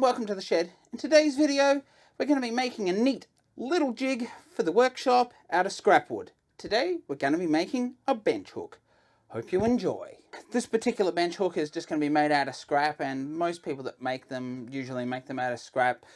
everyone, welcome to the shed. In today's video, we're going to be making a neat little jig for the workshop out of scrap wood. Today, we're going to be making a bench hook. Hope you enjoy. This particular bench hook is just going to be made out of scrap, and most people that make them usually make them out of scrap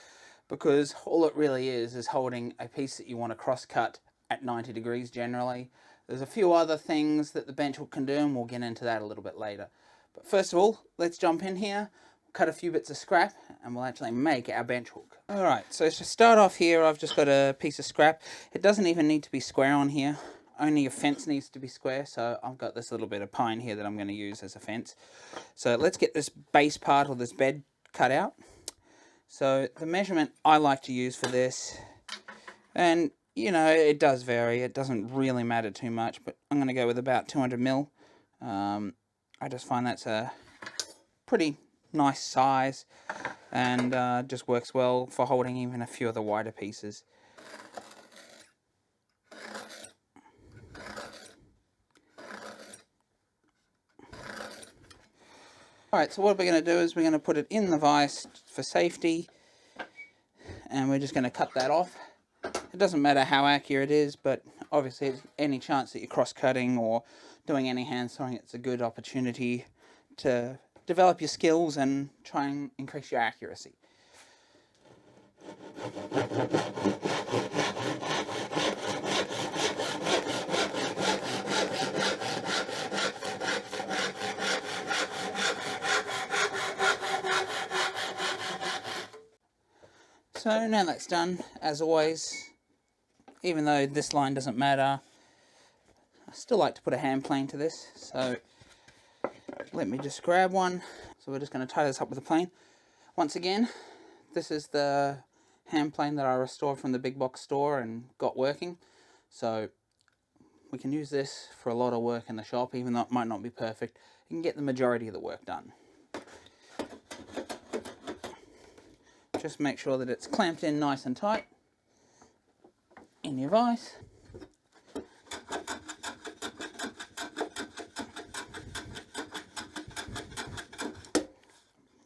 because all it really is holding a piece that you want to cross cut at 90 degrees generally. There's a few other things that the bench hook can do, and we'll get into that a little bit later. But first of all, let's jump in here, cut a few bits of scrap, and we'll actually make our bench hook. Alright, so to start off here, I've just got a piece of scrap. It doesn't even need to be square on here. Only your fence needs to be square, so I've got this little bit of pine here that I'm going to use as a fence. So let's get this base part or this bed cut out. So the measurement I like to use for this, and you know, it does vary, it doesn't really matter too much, but I'm going to go with about 200 mil. I just find that's a pretty nice size, and just works well for holding even a few of the wider pieces. Alright, so what we're going to do is we're going to put it in the vise for safety, and we're just going to cut that off. It doesn't matter how accurate it is, but obviously any chance that you're cross-cutting or doing any hand sawing, it's a good opportunity to develop your skills and try and increase your accuracy. So now that's done, as always, even though this line doesn't matter, I still like to put a hand plane to this, so let me just grab one. So we're just going to tie this up with a plane. Once again, this is the hand plane that I restored from the big box store and got working, so we can use this for a lot of work in the shop, even though it might not be perfect. You can get the majority of the work done. Just make sure that it's clamped in nice and tight in your vise.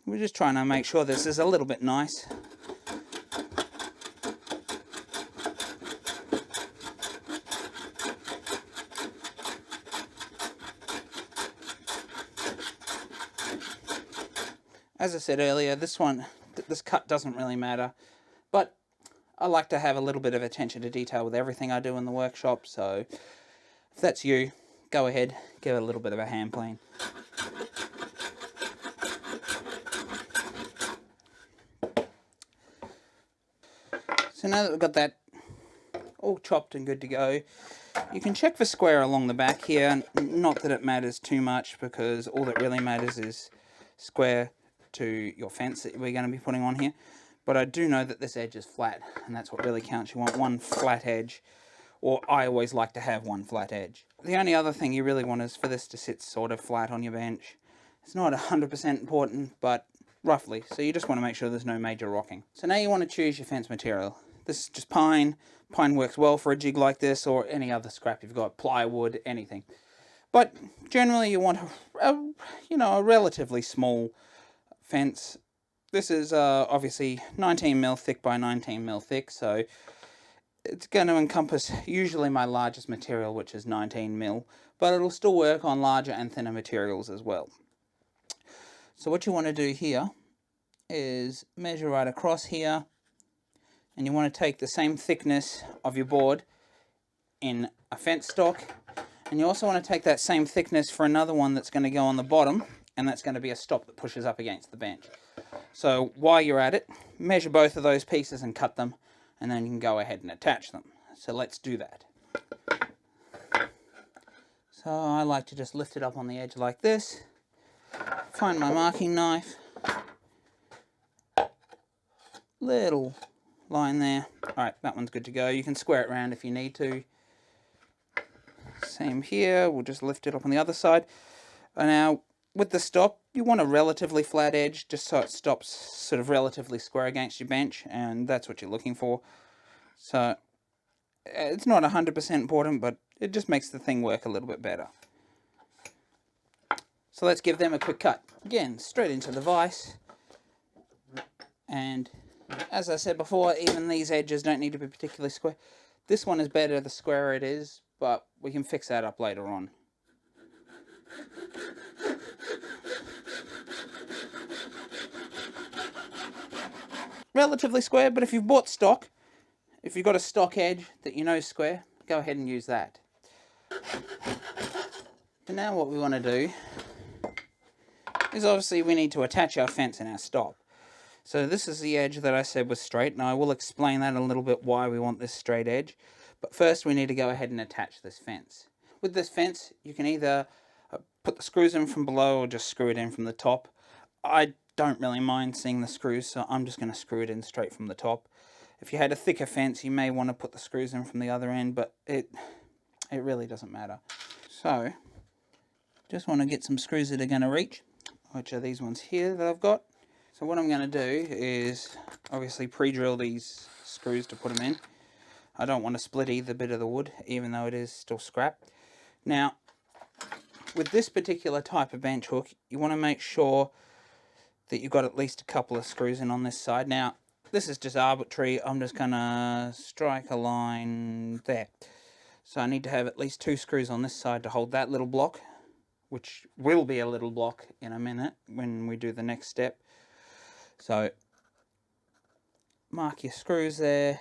We're just trying to make sure this is a little bit nice. As I said earlier, this cut doesn't really matter, but I like to have a little bit of attention to detail with everything I do in the workshop, so if that's you, go ahead, give it a little bit of a hand plane. So now that we've got that all chopped and good to go, you can check for square along the back here. Not that it matters too much, because all that really matters is square to your fence that we're going to be putting on here. But I do know that this edge is flat, and that's what really counts. You want one flat edge, or I always like to have one flat edge. The only other thing you really want is for this to sit sort of flat on your bench. It's not 100% important, but roughly. So you just want to make sure there's no major rocking. So now you want to choose your fence material. This is just pine. Pine works well for a jig like this, or any other scrap you've got, plywood, anything. But generally you want a relatively small fence. This is obviously 19 mil thick by 19 mil thick, so it's going to encompass usually my largest material, which is 19 mil, but it'll still work on larger and thinner materials as well. So what you want to do here is measure right across here, and you want to take the same thickness of your board in a fence stock, and you also want to take that same thickness for another one that's going to go on the bottom, and that's going to be a stop that pushes up against the bench. So while you're at it, measure both of those pieces and cut them, and then you can go ahead and attach them. So let's do that. So I like to just lift it up on the edge like this, find my marking knife, little line there. Alright, that one's good to go. You can square it around if you need to. Same here, we'll just lift it up on the other side. And now, with the stop, you want a relatively flat edge, just so it stops sort of relatively square against your bench, and that's what you're looking for. So, it's not 100% important, but it just makes the thing work a little bit better. So let's give them a quick cut. Again, straight into the vise. And as I said before, even these edges don't need to be particularly square. This one is better the squarer it is, but we can fix that up later on. Relatively square, but if you've bought stock, if you've got a stock edge that you know is square, go ahead and use that. So now what we want to do is obviously we need to attach our fence and our stop. So this is the edge that I said was straight, and I will explain that a little bit why we want this straight edge. But first we need to go ahead and attach this fence. With this fence, you can either put the screws in from below or just screw it in from the top. I don't really mind seeing the screws, so I'm just going to screw it in straight from the top. If you had a thicker fence, you may want to put the screws in from the other end, but it really doesn't matter. So, just want to get some screws that are going to reach, which are these ones here that I've got. So what I'm going to do is obviously pre-drill these screws to put them in. I don't want to split either bit of the wood, even though it is still scrap. Now, with this particular type of bench hook, you want to make sure that you've got at least a couple of screws in on this side. Now, this is just arbitrary. I'm just going to strike a line there. So I need to have at least 2 screws on this side to hold that little block, which will be a little block in a minute when we do the next step. So, mark your screws there.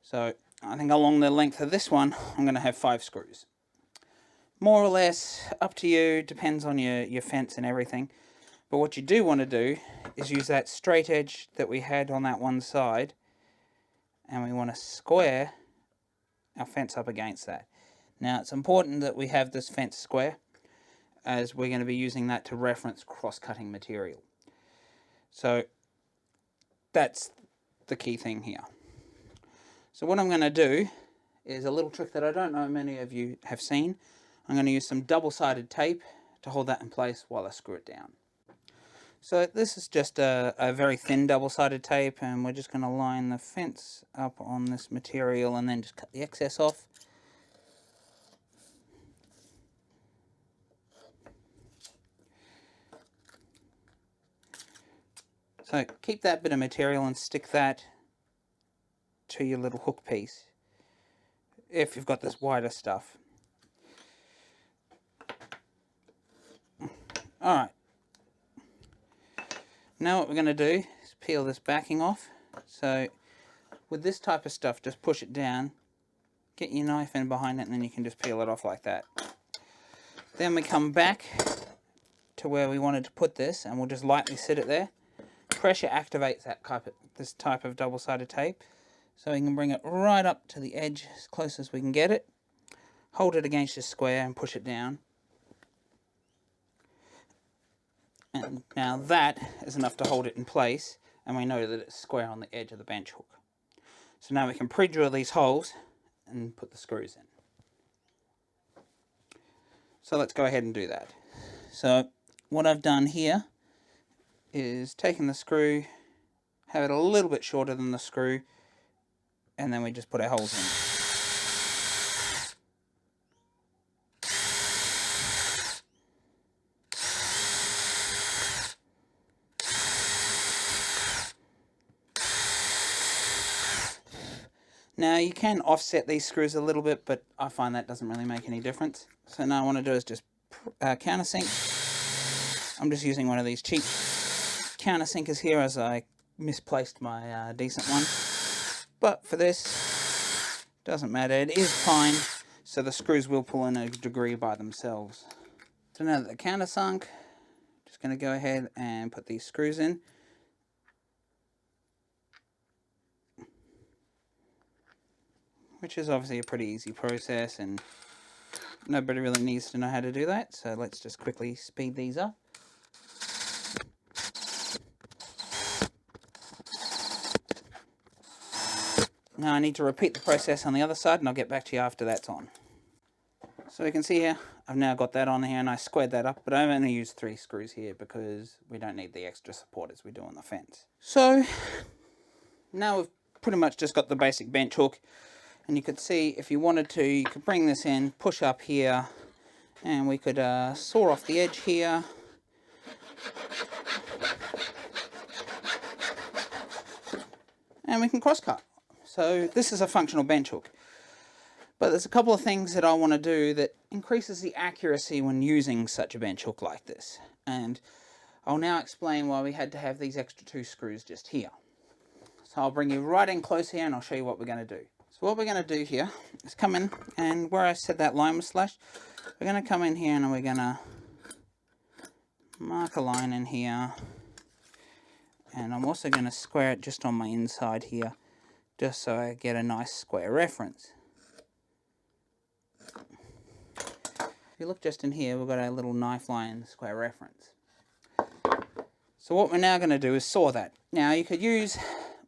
So, I think along the length of this one, I'm going to have 5 screws. More or less, up to you, depends on your fence and everything. But what you do want to do is use that straight edge that we had on that one side, and we want to square our fence up against that. Now, it's important that we have this fence square, as we're going to be using that to reference cross-cutting material. So, that's the key thing here. So what I'm going to do is a little trick that I don't know many of you have seen. I'm going to use some double-sided tape to hold that in place while I screw it down. So this is just a very thin double-sided tape, and we're just going to line the fence up on this material and then just cut the excess off. So keep that bit of material and stick that to your little hook piece if you've got this wider stuff. Alright, now what we're going to do is peel this backing off. So with this type of stuff, just push it down, get your knife in behind it, and then you can just peel it off like that. Then we come back to where we wanted to put this, and we'll just lightly sit it there. Pressure activates this type of double-sided tape, so we can bring it right up to the edge as close as we can get it. Hold it against the square and push it down. And now that is enough to hold it in place, and we know that it's square on the edge of the bench hook. So now we can pre-drill these holes and put the screws in. So let's go ahead and do that. So what I've done here is taken the screw, have it a little bit shorter than the screw, and then we just put our holes in. Now you can offset these screws a little bit, but I find that doesn't really make any difference. So now what I want to do is just countersink. I'm just using one of these cheap countersinkers here, as I misplaced my decent one. But for this, doesn't matter, it is fine, so the screws will pull in a degree by themselves. So now that the countersunk, just going to go ahead and put these screws in. Which is obviously a pretty easy process, and nobody really needs to know how to do that, so let's just quickly speed these up. Now I need to repeat the process on the other side, and I'll get back to you after that's on. So you can see here, I've now got that on here, and I squared that up, but I've only used 3 screws here because we don't need the extra support as we do on the fence. So now we've pretty much just got the basic bench hook. And you could see, if you wanted to, you could bring this in, push up here, and we could saw off the edge here. and we can cross cut. So this is a functional bench hook. But there's a couple of things that I want to do that increases the accuracy when using such a bench hook like this. And I'll now explain why we had to have these extra 2 screws just here. So I'll bring you right in close here and I'll show you what we're going to do. So what we're going to do here is come in, and where I said that line was slashed, we're going to come in here and we're going to mark a line in here. And I'm also going to square it just on my inside here, just so I get a nice square reference. If you look just in here, we've got a little knife line square reference. So what we're now going to do is saw that. Now you could use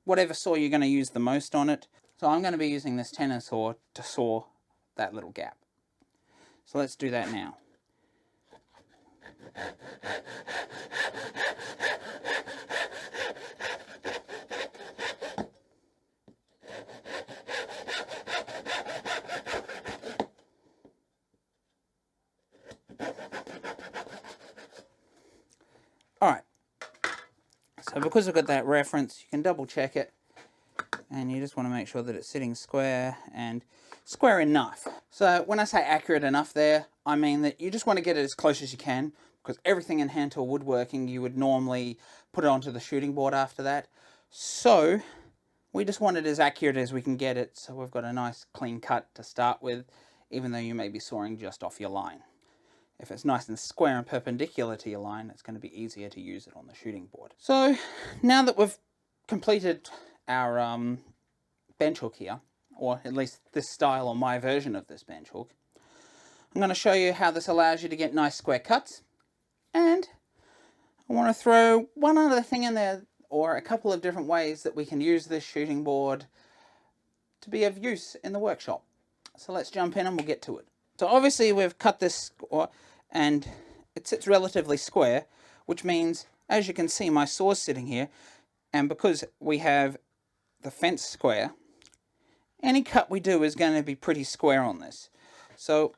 whatever saw you're going to use the most on it. So I'm going to be using this tenor saw to saw that little gap. So let's do that now. Alright, so because we've got that reference, you can double check it, and you just want to make sure that it's sitting square and square enough. So when I say accurate enough there, I mean that you just want to get it as close as you can, because everything in hand tool woodworking you would normally put it onto the shooting board after that. So we just want it as accurate as we can get it, so we've got a nice clean cut to start with, even though you may be sawing just off your line. If it's nice and square and perpendicular to your line, it's going to be easier to use it on the shooting board. So now that we've completed our bench hook here, or at least this style or my version of this bench hook, I'm going to show you how this allows you to get nice square cuts. And I want to throw one other thing in there, or a couple of different ways that we can use this shooting board to be of use in the workshop. So let's jump in and we'll get to it. So obviously we've cut this and it sits relatively square, which means, as you can see, my saw's sitting here, and because we have the fence square, any cut we do is going to be pretty square on this. So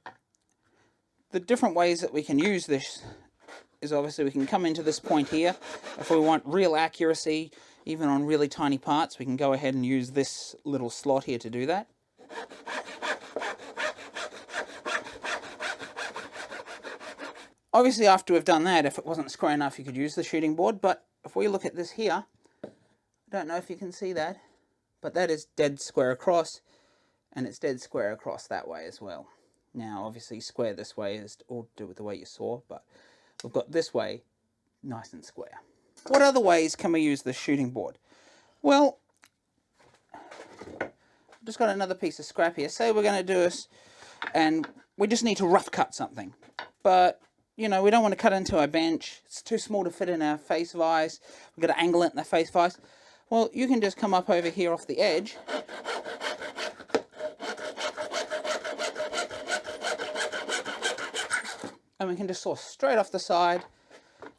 the different ways that we can use this is obviously we can come into this point here. If we want real accuracy, even on really tiny parts, we can go ahead and use this little slot here to do that. Obviously, after we've done that, if it wasn't square enough, you could use the shooting board, but if we look at this here, I don't know if you can see that, but that is dead square across, and it's dead square across that way as well. Now, obviously, square this way is all to do with the way you saw, but we've got this way nice and square. What other ways can we use the shooting board? Well, I've just got another piece of scrap here. Say we're going to do this, and we just need to rough cut something, but you know, we don't want to cut into our bench. It's too small to fit in our face vise. We've got to angle it in the face vise. Well, you can just come up over here off the edge. And we can just saw straight off the side.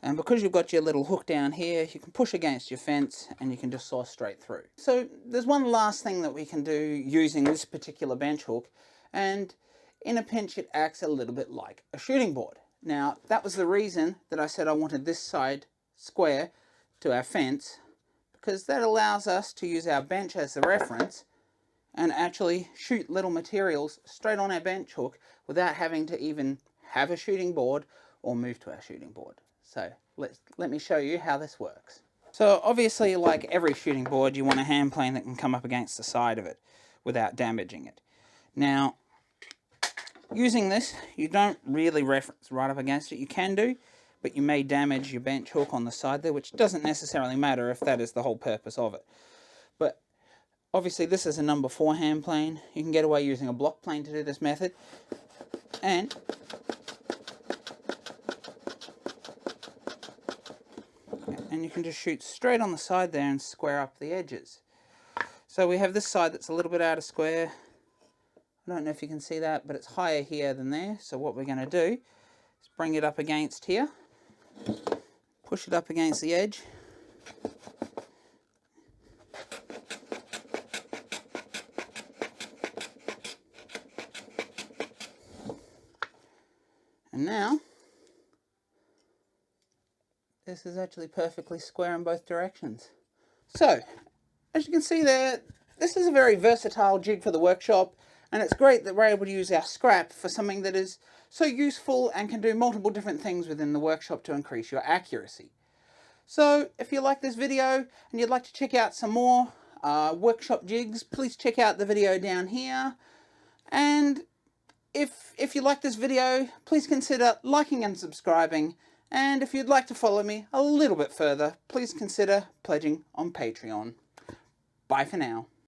And because you've got your little hook down here, you can push against your fence and you can just saw straight through. So there's one last thing that we can do using this particular bench hook. And in a pinch, it acts a little bit like a shooting board. Now, that was the reason that I said I wanted this side square to our fence, because that allows us to use our bench as the reference and actually shoot little materials straight on our bench hook without having to even have a shooting board or move to our shooting board. So let me show you how this works. So obviously, like every shooting board, you want a hand plane that can come up against the side of it without damaging it. Now, using this, you don't really reference right up against it. You can do, but you may damage your bench hook on the side there, which doesn't necessarily matter if that is the whole purpose of it. But obviously this is a number 4 hand plane. You can get away using a block plane to do this method. And you can just shoot straight on the side there and square up the edges. So we have this side that's a little bit out of square. I don't know if you can see that, but it's higher here than there. So what we're going to do is bring it up against here, push it up against the edge, and now this is actually perfectly square in both directions. So as you can see there, this is a very versatile jig for the workshop, and it's great that we're able to use our scrap for something that is so useful and can do multiple different things within the workshop to increase your accuracy. So if you like this video and you'd like to check out some more workshop jigs, please check out the video down here. And if you like this video, please consider liking and subscribing. And if you'd like to follow me a little bit further, please consider pledging on Patreon. Bye for now.